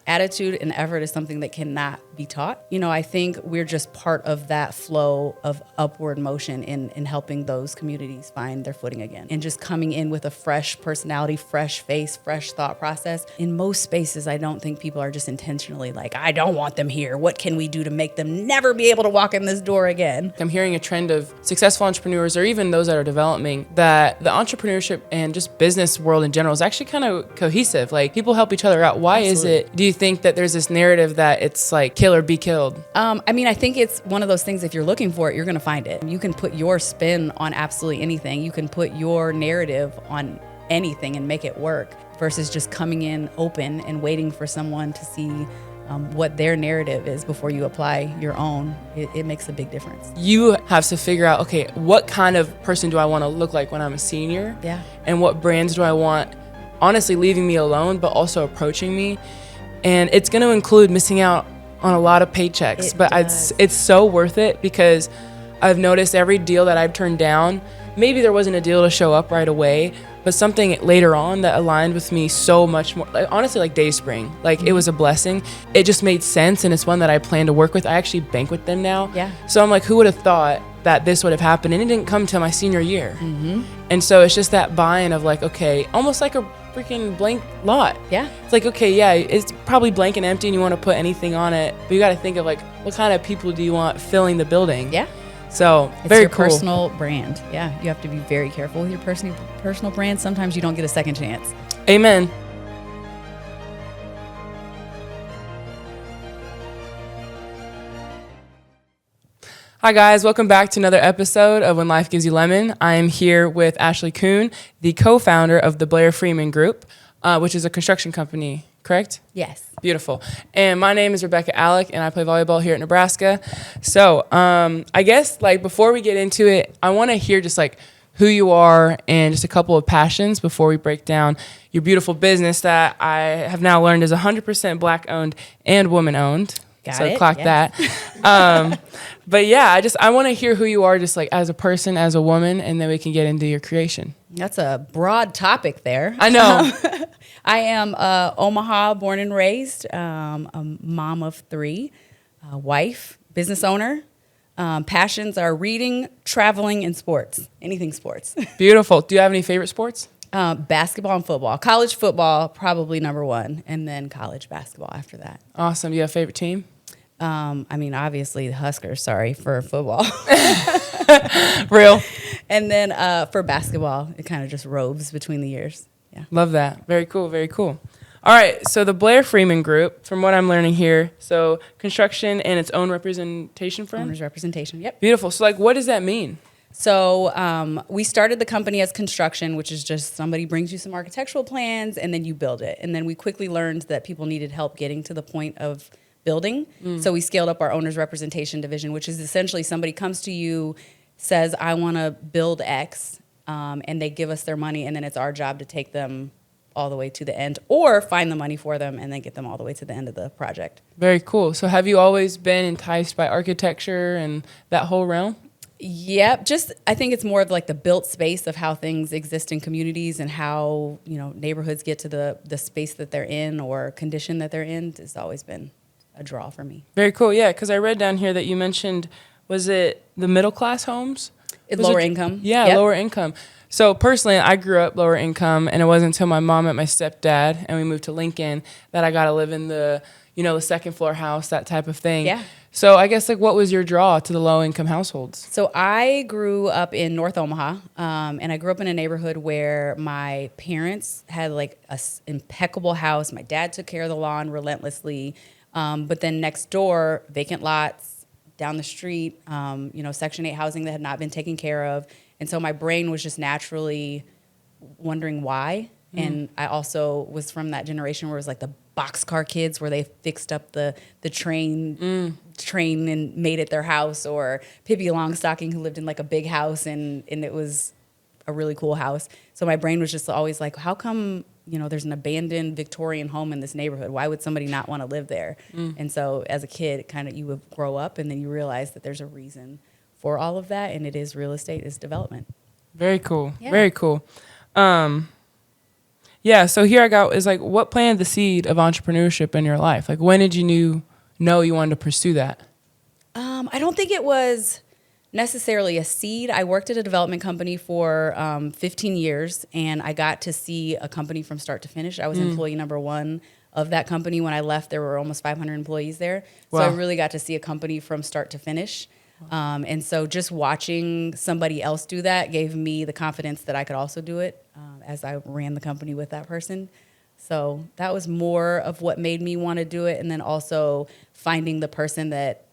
attitude and effort is something that cannot be taught. I think we're just part of that flow of upward motion in helping those communities find their footing again. And just coming in with a fresh personality, fresh face, fresh thought process. In most spaces, I don't think people are just intentionally like, I don't want them here. What can we do to make them never be able to walk in this door again? I'm hearing a trend of successful entrepreneurs, or even those that are developing, that the entrepreneurship and just business world in general is actually kind of cohesive. Like, people help each other out. Why Absolutely. is it, do you think that there's this narrative that it's like kill or be killed? I think it's one of those things, if you're looking for it, you're going to find it. You can put your spin on absolutely anything. You can put your narrative on anything and make it work, versus just coming in open and waiting for someone to see what their narrative is before you apply your own. It makes a big difference. You have to figure out, okay, what kind of person do I want to look like when I'm a senior? Yeah. And what brands do I want, honestly, leaving me alone, but also approaching me? And it's going to include missing out on a lot of paychecks, but it's so worth it, because I've noticed every deal that I've turned down, maybe there wasn't a deal to show up right away, but something later on that aligned with me so much more. Like, honestly, like Dayspring, like, it was a blessing. It just made sense, and it's one that I plan to work with. I actually bank with them now. Yeah. So I'm like, who would have thought that this would have happened? And it didn't come till my senior year. Mm-hmm. And so it's just that buy-in of like, okay, almost like a freaking blank lot. Yeah. It's like, okay, yeah, it's probably blank and empty and you want to put anything on it, but you got to think of like, what kind of people do you want filling the building? Yeah. So It's very your cool. personal brand. Yeah. You have to be very careful with your personal brand. Sometimes you don't get a second chance. Amen. Hi guys, welcome back to another episode of When Life Gives You Lemon. I am here with Ashley Kuhn, the co-founder of the Blair Freeman Group, which is a construction company, correct? Yes. Beautiful. And my name is Rebekah Allick, and I play volleyball here at Nebraska. So I guess like before we get into it, I want to hear just like who you are and just a couple of passions before we break down your beautiful business that I have now learned is 100% Black owned and woman owned. Got So it, clock yes. that. But yeah, I want to hear who you are just like as a person, as a woman, and then we can get into your creation. That's a broad topic there. I know. I am Omaha born and raised, a mom of 3, wife, business owner. Passions are reading, traveling, and sports. Anything sports. Beautiful. Do you have any favorite sports? Basketball and football. College football, probably number 1, and then college basketball after that. Awesome. Do you have a favorite team? Obviously the Huskers, sorry, for football. Real. And then for basketball, it kind of just roves between the years. Yeah. Love that. Very cool. Very cool. All right. So the Blair Freeman Group, from what I'm learning here, so construction and its own representation firm? Owner's representation, yep. Beautiful. So like, what does that mean? So we started the company as construction, which is just somebody brings you some architectural plans and then you build it. And then we quickly learned that people needed help getting to the point of building. So we scaled up our owner's representation division, which is essentially somebody comes to you, says, I want to build X, and they give us their money, and then it's our job to take them all the way to the end or find the money for them and then get them all the way to the end of the project. Very cool. So have you always been enticed by architecture and that whole realm? Yep. I think it's more of like the built space of how things exist in communities and how, neighborhoods get to the space that they're in or condition that they're in. It's always been a draw for me. Very cool. Yeah, because I read down here that you mentioned, was it the middle class homes? Lower income. Yeah, yep. Lower income. So personally, I grew up lower income, and it wasn't until my mom met my stepdad and we moved to Lincoln that I got to live in the second floor house, that type of thing. Yeah. So I guess like what was your draw to the low income households? So I grew up in North Omaha, and I grew up in a neighborhood where my parents had like an impeccable house. My dad took care of the lawn relentlessly. But then next door, vacant lots, down the street, Section 8 housing that had not been taken care of. And so my brain was just naturally wondering why. And I also was from that generation where it was like the boxcar kids where they fixed up the train and made it their house, or Pippi Longstocking who lived in like a big house and it was a really cool house. So my brain was just always like, how come there's an abandoned Victorian home in this neighborhood? Why would somebody not want to live there? And so as a kid, you would grow up and then you realize that there's a reason for all of that, and it is real estate, is development. Very cool. Yeah. Very cool. Yeah. So here I go is like, what planted the seed of entrepreneurship in your life? Like, when did you know you wanted to pursue that? I don't think it was necessarily a seed. I worked at a development company for 15 years, and I got to see a company from start to finish. I was employee number one of that company. When I left, there were almost 500 employees there. So Wow. I really got to see a company from start to finish. And so just watching somebody else do that gave me the confidence that I could also do it as I ran the company with that person. So that was more of what made me want to do it. And then also finding the person that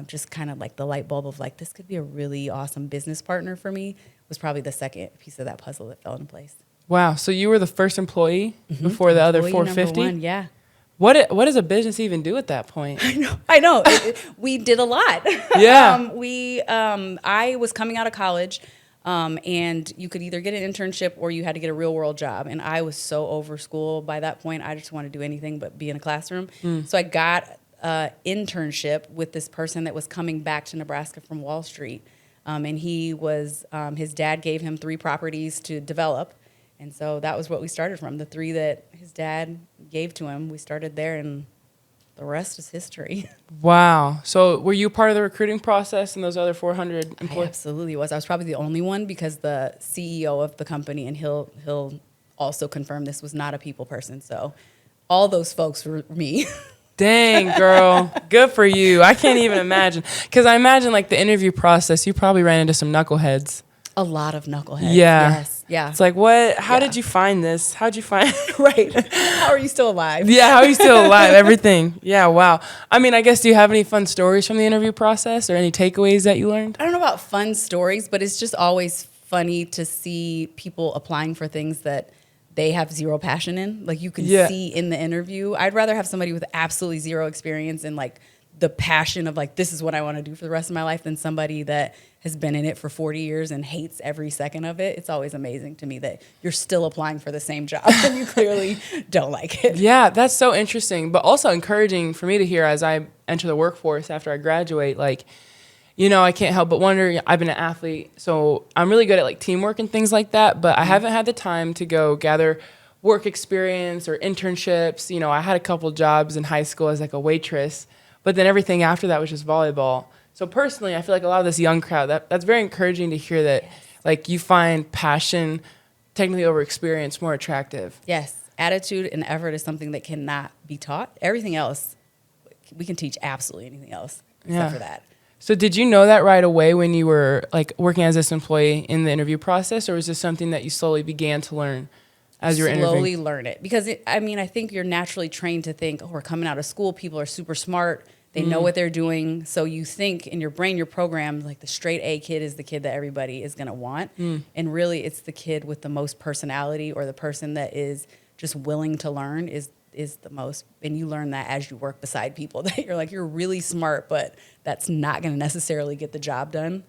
just kind of like the light bulb of like, this could be a really awesome business partner for me was probably the second piece of that puzzle that fell into place. Wow. So you were the first employee before the other Employee 450? number one, yeah. What does a business even do at that point? I know. We did a lot. Yeah. I was coming out of college, and you could either get an internship or you had to get a real world job. And I was so over school by that point. I just wanted to do anything but be in a classroom. So I got an internship with this person that was coming back to Nebraska from Wall Street. And he was, his dad gave him 3 properties to develop. And so that was what we started from. The 3 that his dad gave to him, we started there, and the rest is history. Wow. So were you part of the recruiting process and those other 400 I employees? absolutely was. I was probably the only one because the CEO of the company, and he'll also confirm this, was not a people person. So all those folks were me. Dang, girl. Good for you. I can't even imagine. Because I imagine like the interview process, you probably ran into some knuckleheads. A lot of knuckleheads. Yeah. Yes. Yeah. It's like, what? How did you find this? How'd you find Right. How are you still alive? Yeah, how are you still alive? Everything. Yeah, wow. I mean, I guess, do you have any fun stories from the interview process or any takeaways that you learned? I don't know about fun stories, but it's just always funny to see people applying for things that they have zero passion in. Like you can see in the interview. I'd rather have somebody with absolutely zero experience and like the passion of like, this is what I want to do for the rest of my life than somebody that has been in it for 40 years and hates every second of it. It's always amazing to me that you're still applying for the same job and you clearly don't like it. Yeah, that's so interesting, but also encouraging for me to hear as I enter the workforce after I graduate. Like, you know, I can't help but wonder, I've been an athlete, so I'm really good at like teamwork and things like that, but I haven't had the time to go gather work experience or internships. You know, I had a couple jobs in high school as like a waitress, but then everything after that was just volleyball. So personally, I feel like a lot of this young crowd, that's very encouraging to hear that like you find passion technically over experience more attractive. Yes. Attitude and effort is something that cannot be taught. Everything else, we can teach absolutely anything else except for that. So did you know that right away when you were like working as this employee in the interview process, or was this something that you slowly began to learn as you were interviewing? Slowly learn it. Because, I think you're naturally trained to think, oh, we're coming out of school, people are super smart, they know what they're doing. So you think in your brain, you're programmed like the straight A kid is the kid that everybody is going to want. And really, it's the kid with the most personality or the person that is just willing to learn is the most. And you learn that as you work beside people that you're like, you're really smart, but that's not going to necessarily get the job done.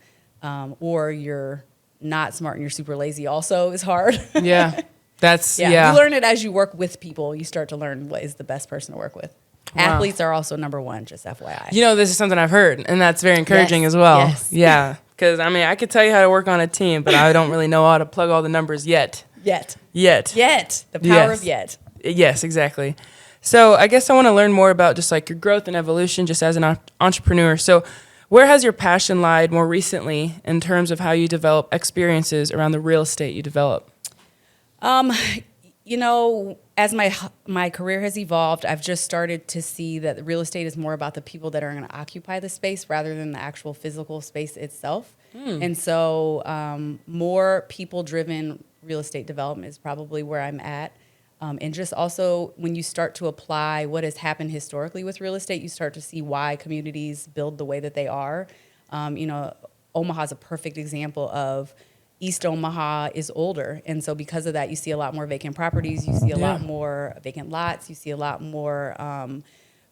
Or you're not smart and you're super lazy also is hard. Yeah. That's, You learn it as you work with people. You start to learn what is the best person to work with. Wow. Athletes are also number one, just FYI. You know, this is something I've heard, and that's very encouraging as well. Yes. Yeah. Because, I mean, I could tell you how to work on a team, but I don't really know how to plug all the numbers yet. Yet. The power of yet. Yes, exactly. So I guess I want to learn more about just like your growth and evolution just as an entrepreneur. So where has your passion lied more recently in terms of how you develop experiences around the real estate you develop? You know, as my career has evolved, I've just started to see that real estate is more about the people that are going to occupy the space rather than the actual physical space itself. And so more people-driven real estate development is probably where I'm at. And just also when you start to apply what has happened historically with real estate, you start to see why communities build the way that they are. You know, Omaha is a perfect example of East Omaha is older. And so because of that, you see a lot more vacant properties. You see a lot more vacant lots. You see a lot more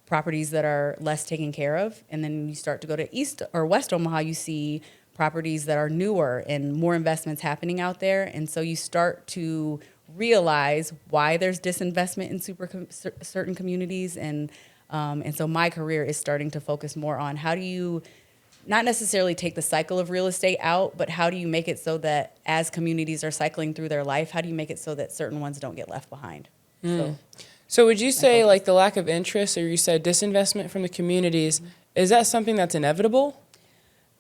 properties that are less taken care of. And then you start to go to East or West Omaha, you see properties that are newer and more investments happening out there. And so you start to realize why there's disinvestment in certain communities. And so my career is starting to focus more on how do you not necessarily take the cycle of real estate out, but how do you make it so that as communities are cycling through their life, how do you make it so that certain ones don't get left behind? So would you say like the lack of interest, or you said disinvestment from the communities, is that something that's inevitable?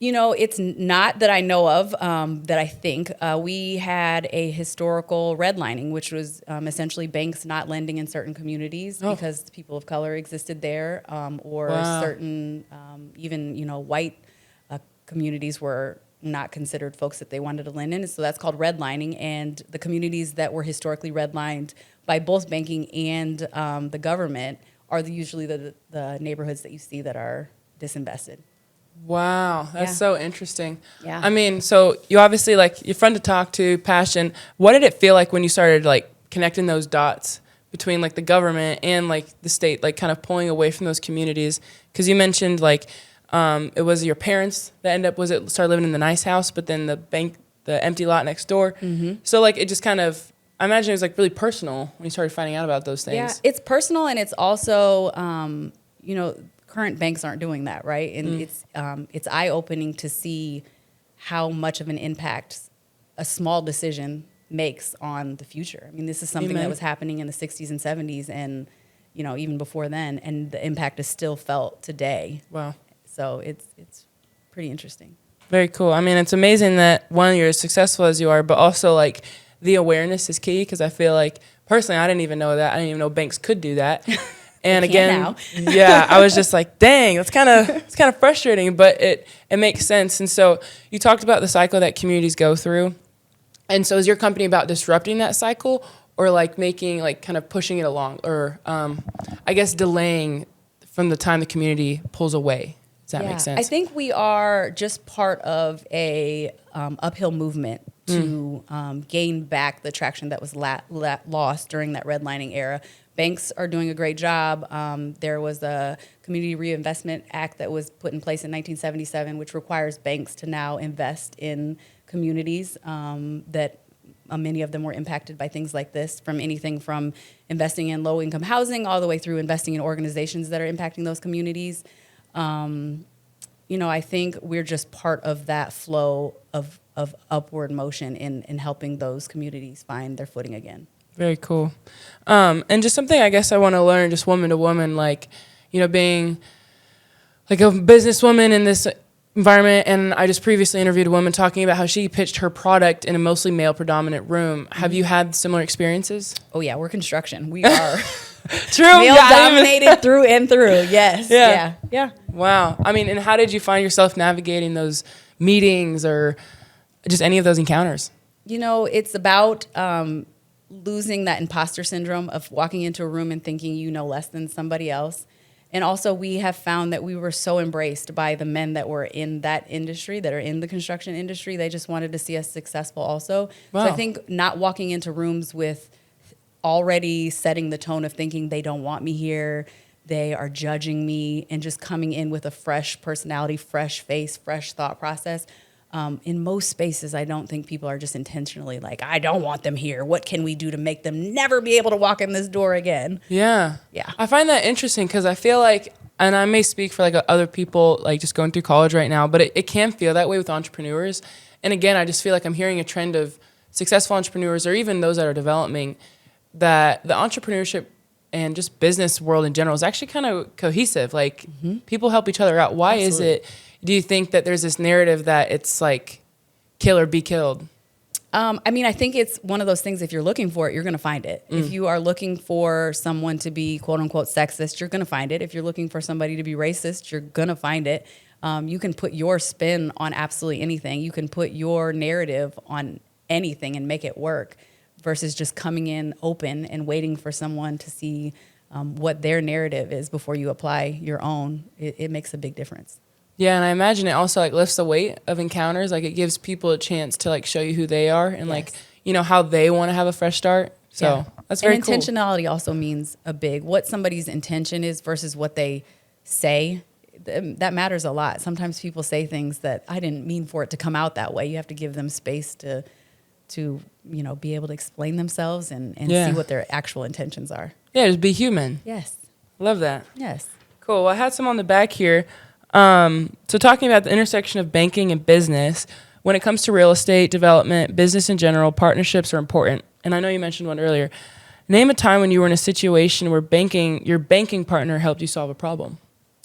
You know, it's not that I know of, that I think. We had a historical redlining, which was essentially banks not lending in certain communities because people of color existed there, or certain, even, you know, white communities were not considered folks that they wanted to lend in. So that's called redlining. And the communities that were historically redlined by both banking and the government are usually the neighborhoods that you see that are disinvested. Wow, that's so interesting. Yeah. I mean, so you obviously, like, you're fun to talk to, passion. What did it feel like when you started, like, connecting those dots between, like, the government and, like, the state, like, kind of pulling away from those communities? Because you mentioned, like, it was your parents that started living in the nice house, but then the empty lot next door. Mm-hmm. So, like, it just kind of, I imagine it was, like, really personal when you started finding out about those things. Yeah, it's personal, and it's also, you know, current banks aren't doing that, right? And it's eye-opening to see how much of an impact a small decision makes on the future. I mean, this is something that was happening in the 60s and 70s and, you know, even before then, and the impact is still felt today. Wow. So it's pretty interesting. Very cool. I mean, it's amazing that, one, you're as successful as you are, but also, like, the awareness is key, because I feel like, personally, I didn't even know that. I didn't even know banks could do that. And again, yeah, I was just like, dang, it's kind of frustrating, but it makes sense. And so you talked about the cycle that communities go through. And so is your company about disrupting that cycle, or like making, like, kind of pushing it along, or I guess delaying from the time the community pulls away? Does that make sense? I think we are just part of a uphill movement to gain back the traction that was lost during that redlining era. Banks are doing a great job. There was a Community Reinvestment Act that was put in place in 1977, which requires banks to now invest in communities that many of them were impacted by things like this, from anything from investing in low-income housing all the way through investing in organizations that are impacting those communities. You know, I think we're just part of that flow of upward motion in helping those communities find their footing again. Very cool. And just something I guess I want to learn, just woman to woman, like, you know, being like a businesswoman in this environment. And I just previously interviewed a woman talking about how she pitched her product in a mostly male predominant room. Have you had similar experiences? Oh yeah, we're construction. We are true. Male dominated through and through. Yes. Yeah. Wow. I mean, and how did you find yourself navigating those meetings or just any of those encounters? You know, it's about losing that imposter syndrome of walking into a room and thinking you know less than somebody else. And also, we have found that we were so embraced by the men that were in that industry, that are in the construction industry. They just wanted to see us successful also. Wow. So I think not walking into rooms with already setting the tone of thinking they don't want me here, they are judging me, and just coming in with a fresh personality, fresh face, fresh thought process. In most spaces, I don't think people are just intentionally like, I don't want them here. What can we do to make them never be able to walk in this door again? Yeah. Yeah. I find that interesting because I feel like, and I may speak for like other people like just going through college right now, but it can feel that way with entrepreneurs. And again, I just feel like I'm hearing a trend of successful entrepreneurs, or even those that are developing, that the entrepreneurship and just business world in general is actually kind of cohesive. Like people help each other out. Why is it? Do you think that there's this narrative that it's like kill or be killed? I mean, I think it's one of those things, if you're looking for it, you're going to find it. If you are looking for someone to be quote unquote sexist, you're going to find it. If you're looking for somebody to be racist, you're going to find it. You can put your spin on absolutely anything. You can put your narrative on anything and make it work, versus just coming in open and waiting for someone to see what their narrative is before you apply your own. It makes a big difference. Yeah, and I imagine it also like lifts the weight of encounters. Like it gives people a chance to like show you who they are and like, you know, how they want to have a fresh start. So that's very cool. And intentionality also means what somebody's intention is versus what they say. That matters a lot. Sometimes people say things that I didn't mean for it to come out that way. You have to give them space to you know, be able to explain themselves and see what their actual intentions are. Yeah, just be human. Yes. Love that. Yes. Cool. Well, I had some on the back here. So talking about the intersection of banking and business, when it comes to real estate development, business in general, partnerships are important. And I know you mentioned one earlier. Name a time when you were in a situation where your banking partner helped you solve a problem.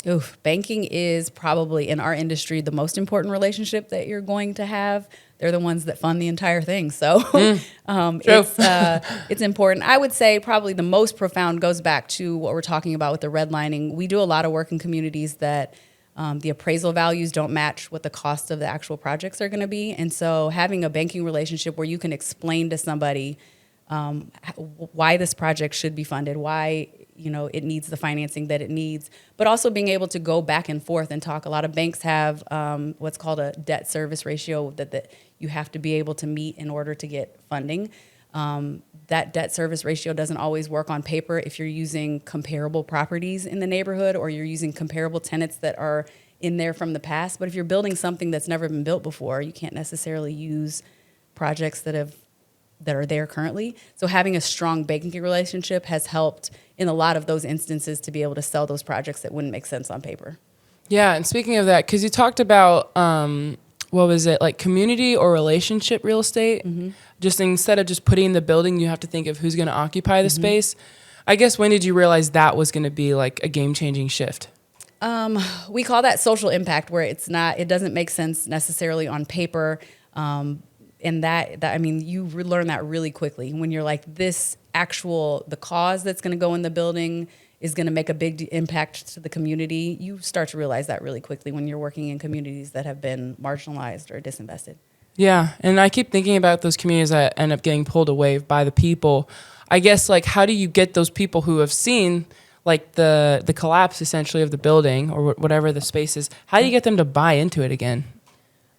Oof, banking is probably in our industry the most important relationship that you're going to have. They're the ones that fund the entire thing. So it's important. I would say probably the most profound goes back to what we're talking about with the redlining. We do a lot of work in communities that the appraisal values don't match what the cost of the actual projects are going to be. And so having a banking relationship where you can explain to somebody why this project should be funded, why it needs the financing that it needs, but also being able to go back and forth and talk. A lot of banks have what's called a debt service ratio that you have to be able to meet in order to get funding. That debt service ratio doesn't always work on paper if you're using comparable properties in the neighborhood or you're using comparable tenants that are in there from the past. But if you're building something that's never been built before, you can't necessarily use projects that are there currently. So having a strong banking relationship has helped in a lot of those instances to be able to sell those projects that wouldn't make sense on paper. Yeah, and speaking of that, because you talked about, what was it, like community or relationship real estate? Mm-hmm. Just instead of just putting in the building, you have to think of who's going to occupy the space. I guess when did you realize that was going to be like a game-changing shift? We call that social impact, where it doesn't make sense necessarily on paper. And that I mean, you learn that really quickly when you're like, the cause that's going to go in the building is going to make a big impact to the community. You start to realize that really quickly when you're working in communities that have been marginalized or disinvested. Yeah, and I keep thinking about those communities that end up getting pulled away by the people. I guess, like, how do you get those people who have seen, like, the collapse, essentially, of the building or whatever the space is, how do you get them to buy into it again?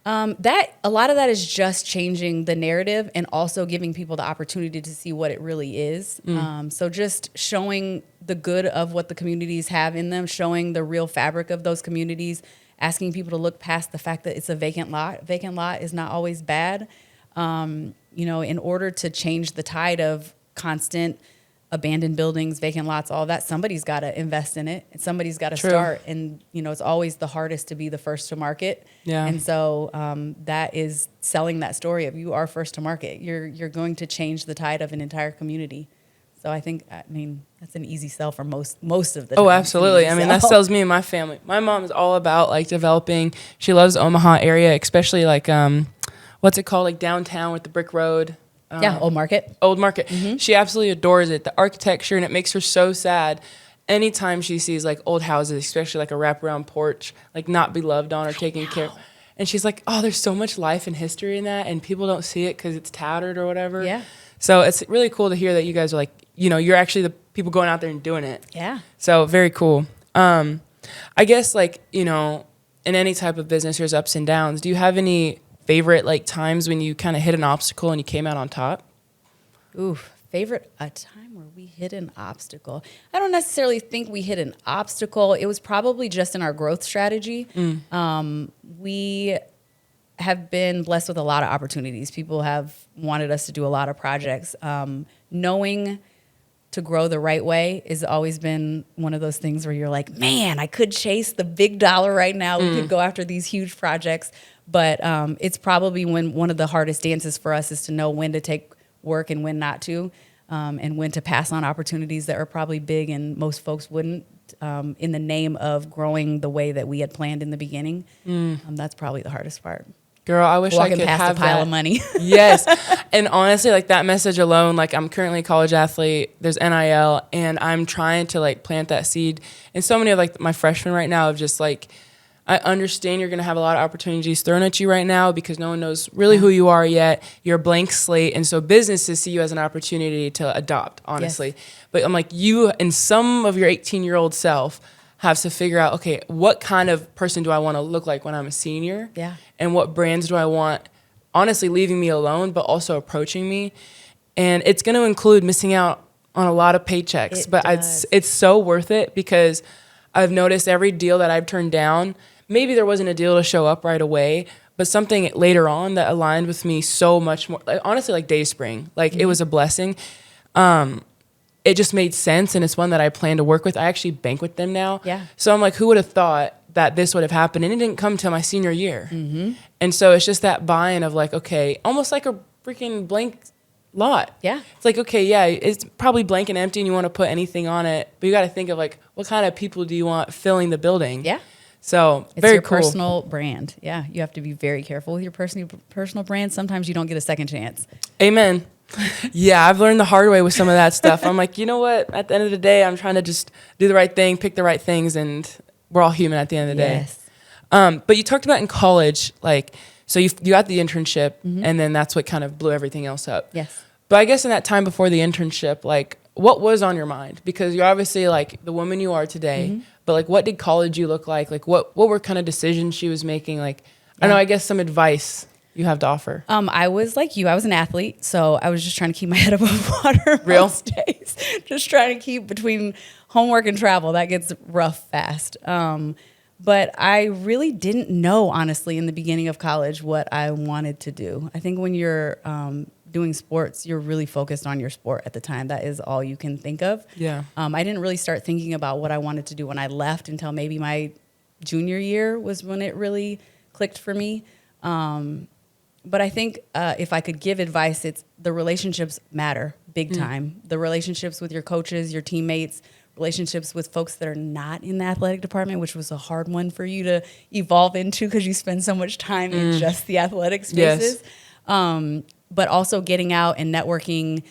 A lot of that is just changing the narrative and also giving people the opportunity to see what it really is. So just showing the good of what the communities have in them, showing the real fabric of those communities, asking people to look past the fact that it's a vacant lot. Vacant lot is not always bad. In order to change the tide of constant abandoned buildings, vacant lots, all that, somebody's got to invest in it. And somebody's got to start. And, it's always the hardest to be the first to market. Yeah. And so that is selling that story of you are first to market. You're going to change the tide of an entire community. So I mean, that's an easy sell for most of the time. Oh, absolutely. I mean, that sells me and my family. My mom is all about like developing. She loves Omaha area, especially like, what's it called? Like downtown with the brick road. Old Market. Old Market. Mm-hmm. She absolutely adores it. The architecture, and it makes her so sad anytime she sees like old houses, especially like a wraparound porch, like not be loved on or taken care of. And she's like, oh, there's so much life and history in that, and people don't see it because it's tattered or whatever. Yeah. So it's really cool to hear that you guys are like, you're actually the people going out there and doing it. Yeah. So very cool. I guess like, in any type of business, there's ups and downs. Do you have any favorite like times when you kind of hit an obstacle and you came out on top? A time where we hit an obstacle. I don't necessarily think we hit an obstacle. It was probably just in our growth strategy. We have been blessed with a lot of opportunities. People have wanted us to do a lot of projects. Knowing to grow the right way has always been one of those things where you're like, man, I could chase the big dollar right now. We could go after these huge projects. But it's probably one of the hardest dances for us is to know when to take work and when not to, and when to pass on opportunities that are probably big and most folks wouldn't, in the name of growing the way that we had planned in the beginning. That's probably the hardest part. Girl, I wish I could past have a pile that. Of money. Yes. And honestly, like that message alone, like I'm currently a college athlete, there's NIL, and I'm trying to like plant that seed. And so many of like my freshmen right now have just like, I understand you're going to have a lot of opportunities thrown at you right now because no one knows really who you are yet. You're a blank slate. And so businesses see you as an opportunity to adopt, honestly. Yes. But I'm like, you and some of your 18-year-old self have to figure out, okay, what kind of person do I want to look like when I'm a senior? Yeah. And what brands do I want, honestly, leaving me alone, but also approaching me? And it's going to include missing out on a lot of paychecks. But it's so worth it because I've noticed every deal that I've turned down, maybe there wasn't a deal to show up right away, but something later on that aligned with me so much more. Like, honestly, like Dayspring, like it was a blessing. It just made sense, and it's one that I plan to work with. I actually bank with them now. Yeah. So I'm like, who would have thought that this would have happened, and it didn't come till my senior year. And so it's just that buy-in of like, okay, almost like a freaking blank lot. Yeah. It's like, okay, yeah, it's probably blank and empty and you want to put anything on it, but you got to think of like, what kind of people do you want filling the building? Yeah. So It's very your cool. personal brand. Yeah. You have to be very careful with your personal brand. Sometimes you don't get a second chance. Amen. Yeah, I've learned the hard way with some of that stuff. I'm like, you know what? At the end of the day, I'm trying to just do the right thing, pick the right things, and we're all human at the end of the day. But you talked about in college, like, so you got the internship, and then that's what kind of blew everything else up. Yes. But I guess in that time before the internship, like, what was on your mind? Because you're obviously like the woman you are today, but like, what did college you look like? Like, what were kind of decisions she was making? Like, I don't know, I guess some advice you have to offer. I was like you. I was an athlete, so I was just trying to keep my head above water most days. Just trying to keep between homework and travel. That gets rough fast. But I really didn't know, honestly, in the beginning of college what I wanted to do. I think when you're doing sports, you're really focused on your sport at the time. That is all you can think of. Yeah. I didn't really start thinking about what I wanted to do when I left until maybe my junior year was when it really clicked for me. But I think if I could give advice, it's the relationships matter big time. The relationships with your coaches, your teammates, relationships with folks that are not in the athletic department, which was a hard one for you to evolve into because you spend so much time in just the athletic spaces. Yes. But also getting out and networking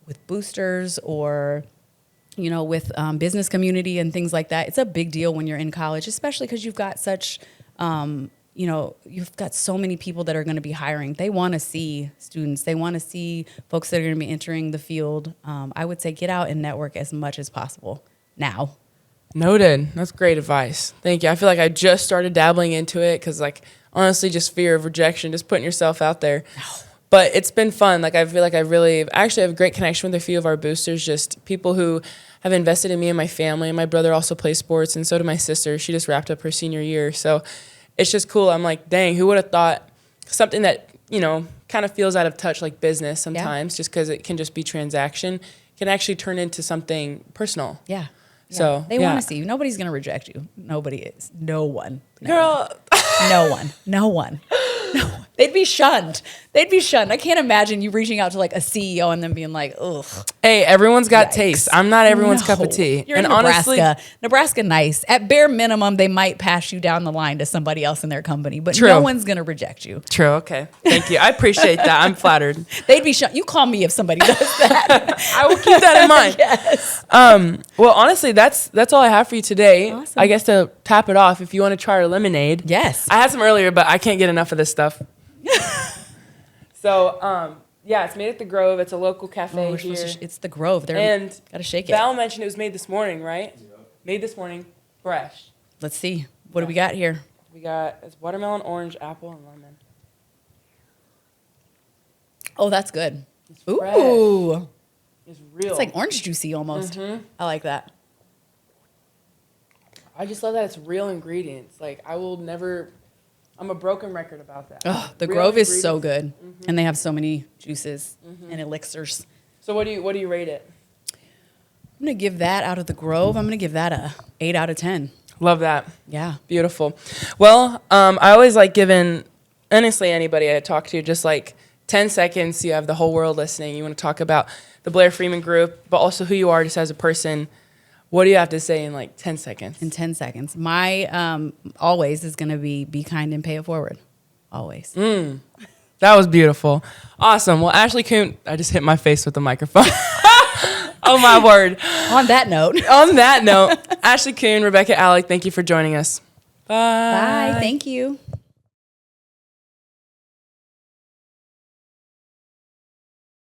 with boosters or, you know, with business community and things like that. It's a big deal when you're in college, especially because you've got such, you know, you've got so many people that are going to be hiring. They want to see students. They want to see folks that are going to be entering the field. I would say get out and network as much as possible now. Noted. That's great advice. Thank you. I feel like I just started dabbling into it because, like, honestly, just fear of rejection, just putting yourself out there. No. But it's been fun. Like, I feel like I actually have a great connection with a few of our boosters, just people who have invested in me and my family. And my brother also plays sports, and so did my sister. She just wrapped up her senior year. So it's just cool. I'm like, dang, who would have thought something that, you know, kind of feels out of touch like business sometimes, just because it can just be transaction, can actually turn into something personal. Yeah. So they want to see you. Nobody's going to reject you. Nobody is. No one. Girl. No one. No one. No. They'd be shunned. They'd be shunned. I can't imagine you reaching out to like a CEO and then being like, ugh. Hey, everyone's got taste. I'm not everyone's cup of tea. You're in Nebraska. Nebraska, nice. At bare minimum, they might pass you down the line to somebody else in their company, but no one's going to reject you. True. Okay. Thank you. I appreciate that. I'm flattered. They'd be shunned. You call me if somebody does that. I will keep that in mind. Yes. Well, honestly, that's all I have for you today. Awesome. I guess to tap it off, if you want to try our lemonade. Yes. I had some earlier, but I can't get enough of this stuff. So, yeah, it's made at the Grove. It's a local cafe here. It's the Grove. And gotta shake it. Val mentioned it was made this morning, right? Yeah. Made this morning, fresh. Let's see. What do we got here? We got it's watermelon, orange, apple, and lemon. Oh, that's good. It's Ooh. fresh. It's real. It's like orange juicy almost. I like that. I just love that it's real ingredients. Like, I'm a broken record about that. Oh, the Grove is so good. And they have so many juices and elixirs. So what do you rate it? I'm going to give that out of the Grove. I'm going to give that a 8 out of 10. Love that. Yeah. Beautiful. Well, I always like giving, honestly, anybody I talk to, just like 10 seconds. You have the whole world listening. You want to talk about the Blair Freeman Group, but also who you are just as a person. What do you have to say in like 10 seconds? In 10 seconds. My always is going to be kind and pay it forward. Always. That was beautiful. Awesome. Well, Ashley Kuhn, I just hit my face with the microphone. Oh, my word. On that note, Ashley Kuhn, Rebekah Allick, thank you for joining us. Bye. Bye. Thank you.